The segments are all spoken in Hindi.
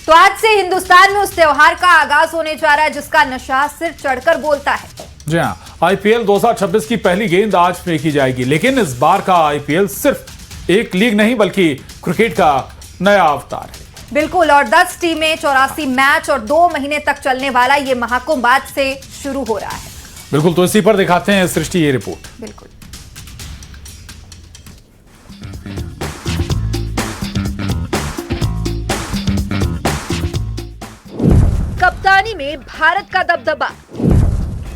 तो आज से हिंदुस्तान में उस त्योहार का आगाज होने जा रहा है जिसका नशा सिर चढ़कर बोलता है। जी हाँ, आईपीएल 2026 की पहली गेंद आज फेंकी जाएगी, लेकिन इस बार का आईपीएल सिर्फ एक लीग नहीं बल्कि क्रिकेट का नया अवतार है। बिल्कुल, और 10 टीमें, 84 मैच और 2 महीने तक चलने वाला ये महाकुंभ आज से शुरू हो रहा है। बिल्कुल, तो इसी पर दिखाते हैं सृष्टि ये रिपोर्ट। बिल्कुल, कप्तानी में भारत का दबदबा,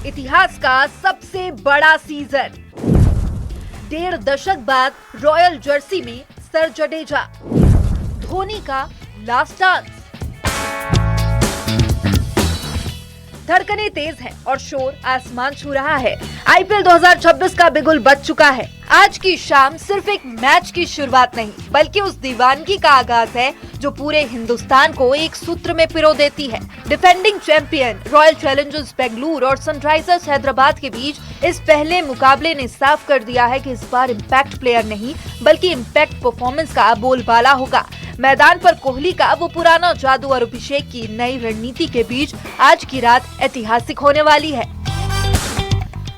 इतिहास का सबसे बड़ा सीजन, 1.5 दशक बाद रॉयल जर्सी में सर जडेजा, धोनी का लास्ट डांस। धड़कनें तेज हैं और शोर आसमान छू रहा है। आईपीएल 2026 का बिगुल बज चुका है। आज की शाम सिर्फ एक मैच की शुरुआत नहीं बल्कि उस दीवानगी का आगाज है जो पूरे हिंदुस्तान को एक सूत्र में पिरो देती है। Defending champion royal Challengers Bengaluru और सनराइजर्स हैदराबाद के बीच इस पहले मुकाबले ने साफ कर दिया है कि इस बार इम्पैक्ट प्लेयर नहीं बल्कि इम्पैक्ट परफॉर्मेंस का बोलबाला होगा। मैदान पर कोहली का वो पुराना जादू और अभिषेक की नई रणनीति के बीच आज की रात ऐतिहासिक होने वाली है।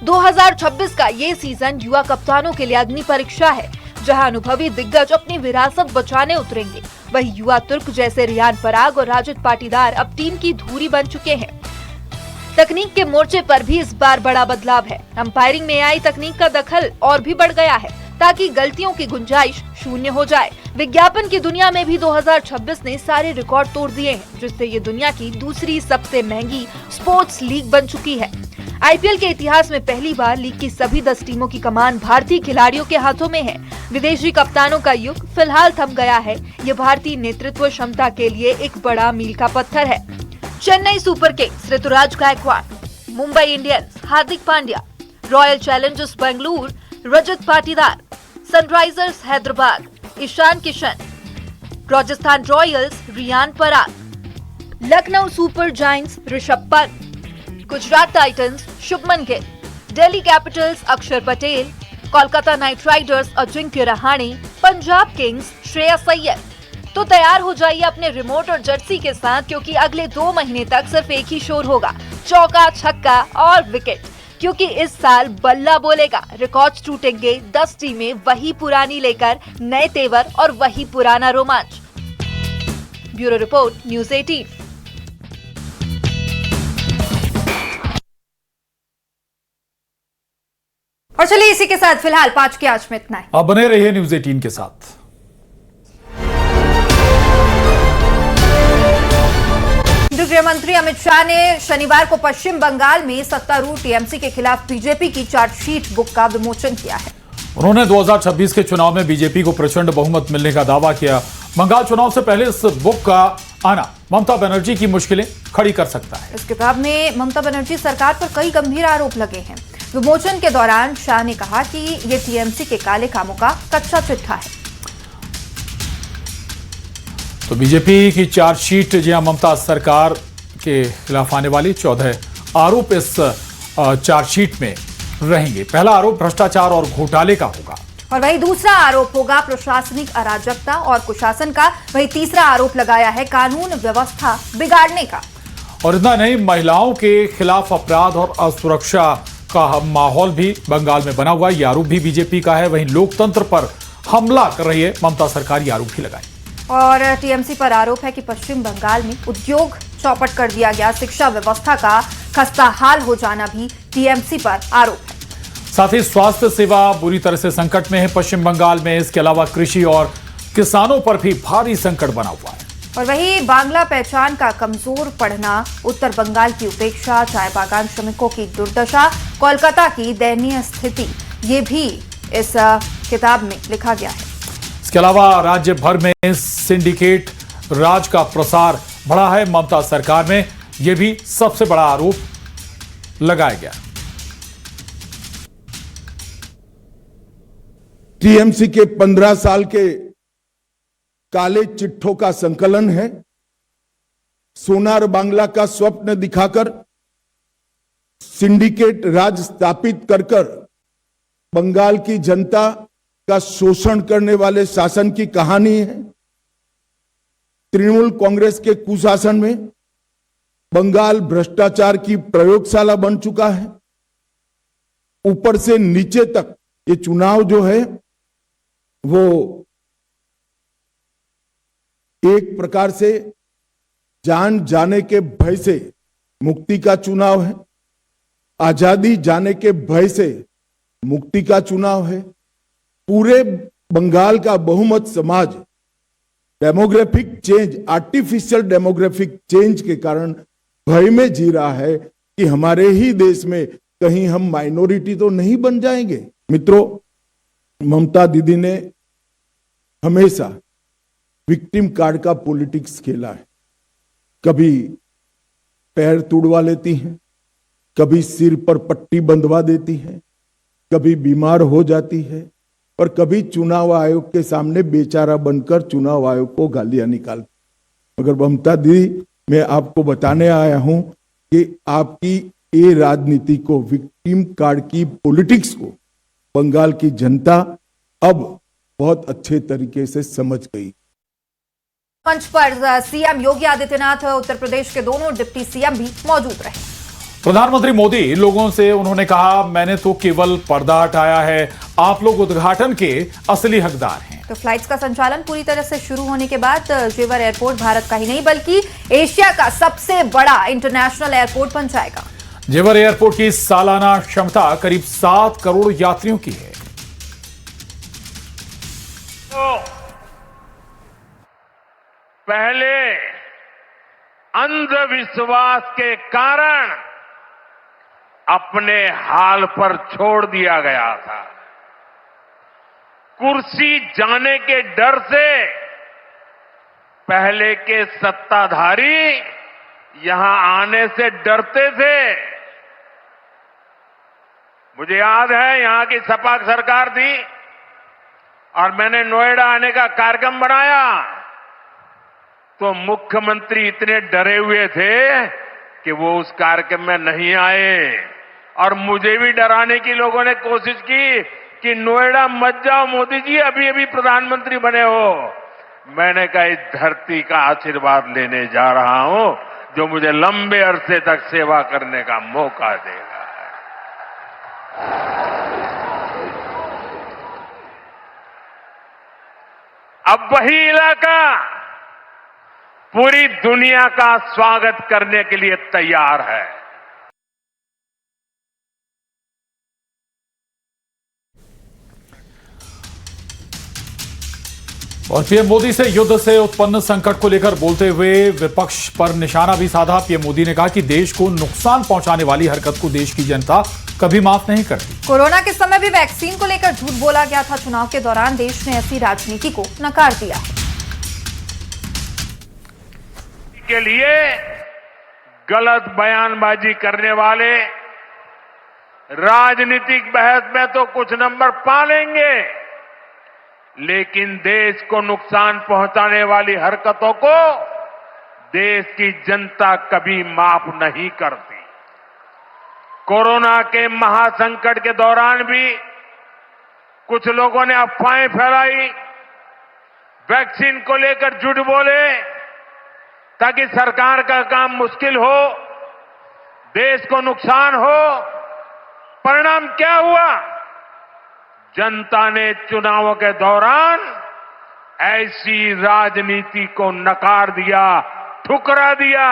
2026 का ये सीजन युवा कप्तानों के लिए अग्नि परीक्षा है, जहां अनुभवी दिग्गज अपनी विरासत बचाने उतरेंगे। वही युवा तुर्क जैसे रियान पराग और राजत पाटीदार अब टीम की धुरी बन चुके हैं। तकनीक के मोर्चे पर भी इस बार बड़ा बदलाव है। अंपायरिंग में आई तकनीक का दखल और भी बढ़ गया है ताकि गलतियों की गुंजाइश शून्य हो जाए। विज्ञापन की दुनिया में भी 2026 ने सारे रिकॉर्ड तोड़ दिए हैं, जिससे ये दुनिया की दूसरी सबसे महंगी स्पोर्ट्स लीग बन चुकी है। आईपीएल के इतिहास में पहली बार लीग की सभी 10 टीमों की कमान भारतीय खिलाड़ियों के हाथों में है। विदेशी कप्तानों का युग फिलहाल थम गया है। ये भारतीय नेतृत्व क्षमता के लिए एक बड़ा मील का पत्थर है। Chennai Super Kings Ruturaj Gaikwad, Mumbai Indians Hardik Pandya, Royal Challengers Bengaluru Rajat Patidar, Sunrisers Hyderabad Ishan Kishan, Rajasthan Royals Riyan Parag, Lucknow Super Giants Rishabh Pant, Gujarat Titans Shubman Gill, Delhi Capitals Axar Patel, Kolkata Knight Riders Ajinkya Rahane, Punjab Kings Shreyas Iyer. तो तैयार हो जाइए अपने रिमोट और जर्सी के साथ, क्योंकि अगले 2 महीने तक सिर्फ एक ही शोर होगा, चौका छक्का और विकेट। क्योंकि इस साल बल्ला बोलेगा, रिकॉर्ड्स टूटेंगे, 10 टीमें वही पुरानी लेकर नए तेवर और वही पुराना रोमांच। Bureau report, news 18। और चलिए इसी के साथ फिलहाल 5 के आज में इतना है। आप बने रहिए न्यूज़ 18 के साथ। गृह मंत्री अमित शाह ने शनिवार को पश्चिम बंगाल में सत्तारूढ़ टीएमसी के खिलाफ बीजेपी की चार्जशीट बुक का विमोचन किया है। उन्होंने 2026 के चुनाव में बीजेपी को प्रचंड बहुमत मिलने का दावा किया। बंगाल चुनाव से पहले इस बुक का आना ममता बनर्जी की मुश्किलें खड़ी कर सकता है। इस किताब में ममता बनर्जी सरकार पर कई गंभीर आरोप लगे हैं। विमोचन के दौरान शाह ने कहा कि ये टीएमसी के काले कामों का कच्चा चिट्ठा है। तो बीजेपी की चार्जशीट, जी ममता सरकार के खिलाफ आने वाली 14 आरोप इस चार्जशीट में रहेंगे। पहला आरोप भ्रष्टाचार और घोटाले का होगा, और वही दूसरा आरोप होगा प्रशासनिक अराजकता और कुशासन का। वही तीसरा आरोप लगाया है कानून व्यवस्था बिगाड़ने का। और इतना नहीं, महिलाओं के खिलाफ अपराध और असुरक्षा का माहौल भी बंगाल में बना हुआ। यह आरोप भी बीजेपी का है। वहीं लोकतंत्र पर हमला कर रही है ममता सरकार, ये आरोप भी लगाए। और टीएमसी पर आरोप है कि पश्चिम बंगाल में उद्योग चौपट कर दिया गया। शिक्षा व्यवस्था का खस्ता हाल हो जाना भी टीएमसी पर आरोप है। साथ ही स्वास्थ्य सेवा बुरी तरह से संकट में है पश्चिम बंगाल में। इसके अलावा कृषि और किसानों पर भी भारी संकट बना हुआ है। और वही बांग्ला पहचान का कमजोर पड़ना, उत्तर बंगाल की उपेक्षा, चाय बागान श्रमिकों की दुर्दशा, कोलकाता की दयनीय स्थिति, ये भी इस किताब में लिखा गया है। इसके अलावा राज्य भर में सिंडिकेट राज का प्रसार बढ़ा है ममता सरकार में। यह भी सबसे बड़ा आरोप लगाया गया। टीएमसी के 15 साल के काले चिट्ठों का संकलन है। सोनार बांग्ला का स्वप्न दिखाकर सिंडिकेट राज स्थापित कर बंगाल की जनता का शोषण करने वाले शासन की कहानी है। तृणमूल कांग्रेस के कुशासन में बंगाल भ्रष्टाचार की प्रयोगशाला बन चुका है। ऊपर से नीचे तक ये चुनाव जो है वो एक प्रकार से जान जाने के भय से मुक्ति का चुनाव है, आजादी जाने के भय से मुक्ति का चुनाव है। पूरे बंगाल का बहुमत समाज demographic change, artificial demographic change के कारण भय में जी रहा है कि हमारे ही देश में कहीं हम माइनॉरिटी तो नहीं बन जाएंगे। मित्रों, ममता दीदी ने हमेशा विक्टिम कार्ड का पॉलिटिक्स खेला है। कभी पैर तुड़वा लेती हैं, कभी सिर पर पट्टी बंधवा देती हैं, कभी बीमार हो जाती है और कभी चुनाव आयोग के सामने बेचारा बनकर चुनाव आयोग को गालियां निकालती। मगर ममता दीदी, मैं आपको बताने आया हूं कि आपकी ये राजनीति को, विक्टिम कार्ड की पॉलिटिक्स को बंगाल की जनता अब बहुत अच्छे तरीके से समझ गई। मंच पर सीएम योगी आदित्यनाथ, उत्तर प्रदेश के दोनों डिप्टी सीएम भी मौजूद रहे। प्रधानमंत्री मोदी लोगों से उन्होंने कहा, मैंने तो केवल पर्दा हटाया है, आप लोग उद्घाटन के असली हकदार हैं। तो फ्लाइट्स का संचालन पूरी तरह से शुरू होने के बाद जेवर एयरपोर्ट भारत का ही नहीं बल्कि एशिया का सबसे बड़ा इंटरनेशनल एयरपोर्ट बन जाएगा। जेवर एयरपोर्ट की सालाना क्षमता करीब 7 करोड़ यात्रियों की है। पहले अंधविश्वास के कारण अपने हाल पर छोड़ दिया गया था। कुर्सी जाने के डर से पहले के सत्ताधारी यहां आने से डरते थे। मुझे याद है, यहां की सपा सरकार थी और मैंने नोएडा आने का कार्यक्रम बनाया तो मुख्यमंत्री इतने डरे हुए थे कि वो उस कार्यक्रम में नहीं आए और मुझे भी डराने की लोगों ने कोशिश की कि नोएडा मत जाओ मोदी जी, अभी अभी प्रधानमंत्री बने हो। मैंने कहा, इस धरती का आशीर्वाद लेने जा रहा हूं जो मुझे लंबे अरसे तक सेवा करने का मौका देगा। अब वही इलाका पूरी दुनिया का स्वागत करने के लिए तैयार है। और पीएम मोदी से युद्ध से उत्पन्न संकट को लेकर बोलते हुए विपक्ष पर निशाना भी साधा। पीएम मोदी ने कहा कि देश को नुकसान पहुंचाने वाली हरकत को देश की जनता कभी माफ नहीं करती। कोरोना के समय भी वैक्सीन को लेकर झूठ बोला गया था। चुनाव के दौरान देश ने ऐसी राजनीति को नकार दिया। के लिए गलत बयानबाजी करने वाले राजनीतिक बहस में तो कुछ नंबर पा लेंगे, लेकिन देश को नुकसान पहुंचाने वाली हरकतों को देश की जनता कभी माफ नहीं करती। कोरोना के महासंकट के दौरान भी कुछ लोगों ने अफवाहें फैलाई, वैक्सीन को लेकर झूठ बोले ताकि सरकार का काम मुश्किल हो, देश को नुकसान हो। परिणाम क्या हुआ? जनता ने चुनावों के दौरान ऐसी राजनीति को नकार दिया, ठुकरा दिया।